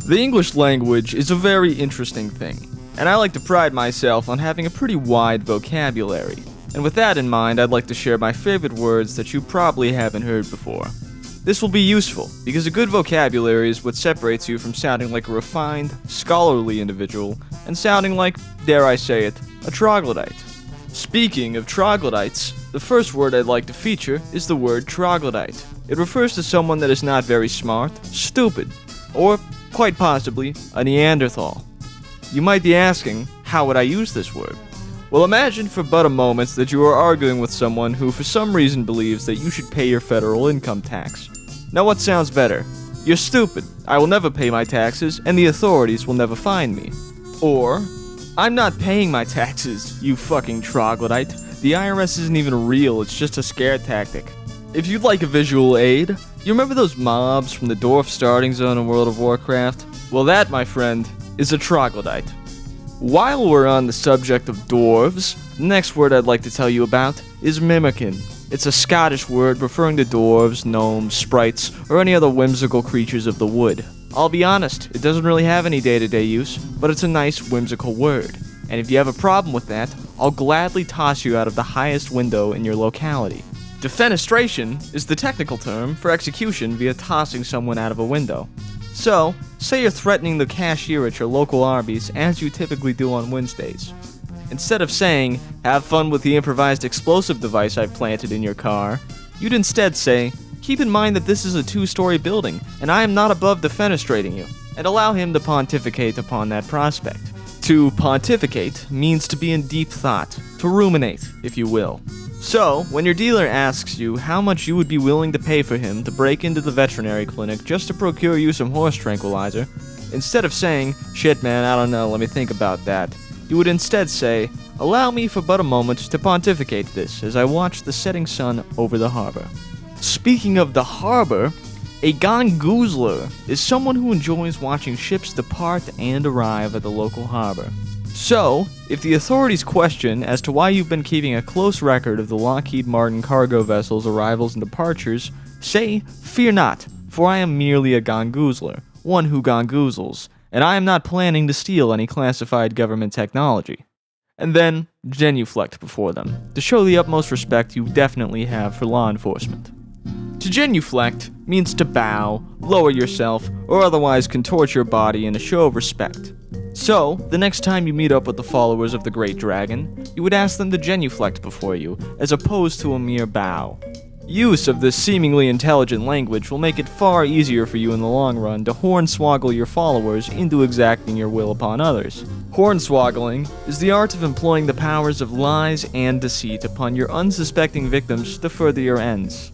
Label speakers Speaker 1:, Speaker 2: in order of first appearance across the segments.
Speaker 1: The English language is a very interesting thing, and I like to pride myself on having a pretty wide vocabulary. And with that in mind, I'd like to share my favorite words that you probably haven't heard before. This will be useful, because a good vocabulary is what separates you from sounding like a refined, scholarly individual, and sounding like, dare I say it, a troglodyte. Speaking of troglodytes, the first word I'd like to feature is the word troglodyte. It refers to someone that is not very smart, stupid, or, quite possibly, a Neanderthal. You might be asking, how would I use this word? Well, imagine for but a moment that you are arguing with someone who for some reason believes that you should pay your federal income tax. Now what sounds better? You're stupid, I will never pay my taxes, and the authorities will never find me. Or, I'm not paying my taxes, you fucking troglodyte. The IRS isn't even real, it's just a scare tactic. If you'd like a visual aid, you remember those mobs from the dwarf starting zone in World of Warcraft? Well, that, my friend, is a troglodyte. While we're on the subject of dwarves, the next word I'd like to tell you about is mimickin. It's a Scottish word referring to dwarves, gnomes, sprites, or any other whimsical creatures of the wood. I'll be honest, it doesn't really have any day-to-day use, but it's a nice whimsical word. And if you have a problem with that, I'll gladly toss you out of the highest window in your locality. Defenestration is the technical term for execution via tossing someone out of a window. So, say you're threatening the cashier at your local Arby's as you typically do on Wednesdays. Instead of saying, have fun with the improvised explosive device I've planted in your car, you'd instead say, keep in mind that this is a 2-story building, and I am not above defenestrating you, and allow him to pontificate upon that prospect. To pontificate means to be in deep thought, to ruminate, if you will. So, when your dealer asks you how much you would be willing to pay for him to break into the veterinary clinic just to procure you some horse tranquilizer, instead of saying, shit man, I don't know, let me think about that, you would instead say, allow me for but a moment to pontificate this as I watch the setting sun over the harbor. Speaking of the harbor, a gongoozler is someone who enjoys watching ships depart and arrive at the local harbor. So, if the authorities question as to why you've been keeping a close record of the Lockheed Martin cargo vessel's arrivals and departures, say, fear not, for I am merely a gongoozler, one who gongoozles, and I am not planning to steal any classified government technology. And then, genuflect before them, to show the utmost respect you definitely have for law enforcement. To genuflect means to bow, lower yourself, or otherwise contort your body in a show of respect. So, the next time you meet up with the followers of the Great Dragon, you would ask them to genuflect before you, as opposed to a mere bow. Use of this seemingly intelligent language will make it far easier for you in the long run to hornswoggle your followers into exacting your will upon others. Hornswoggling is the art of employing the powers of lies and deceit upon your unsuspecting victims to further your ends.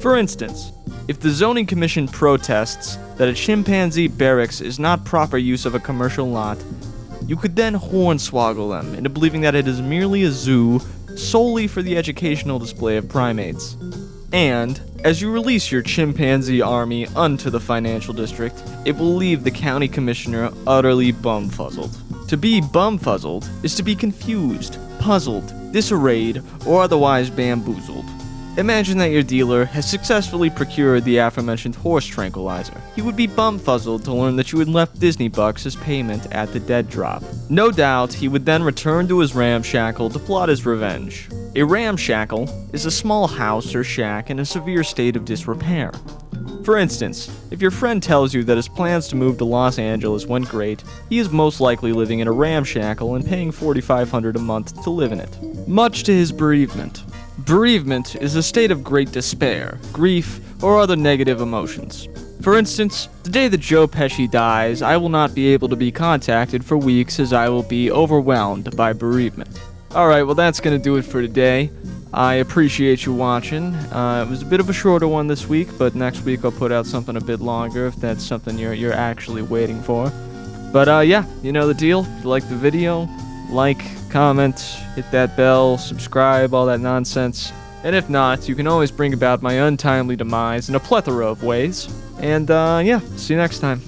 Speaker 1: For instance, if the zoning commission protests that a chimpanzee barracks is not proper use of a commercial lot, you could then hornswoggle them into believing that it is merely a zoo solely for the educational display of primates. And, as you release your chimpanzee army unto the financial district, it will leave the county commissioner utterly bumfuzzled. To be bumfuzzled is to be confused, puzzled, disarrayed, or otherwise bamboozled. Imagine that your dealer has successfully procured the aforementioned horse tranquilizer. He would be bumfuzzled to learn that you had left Disney bucks as payment at the dead drop. No doubt, he would then return to his ramshackle to plot his revenge. A ramshackle is a small house or shack in a severe state of disrepair. For instance, if your friend tells you that his plans to move to Los Angeles went great, he is most likely living in a ramshackle and paying $4,500 a month to live in it, much to his bereavement. Bereavement is a state of great despair, grief, or other negative emotions. For instance, the day that Joe Pesci dies, I will not be able to be contacted for weeks as I will be overwhelmed by bereavement. Alright, well that's gonna do it for today. I appreciate you watching. It was a bit of a shorter one this week, but next week I'll put out something a bit longer if that's something you're actually waiting for. But yeah, you know the deal. If you like the video, like, comment, hit that bell, subscribe, all that nonsense. And if not, you can always bring about my untimely demise in a plethora of ways. And yeah, see you next time.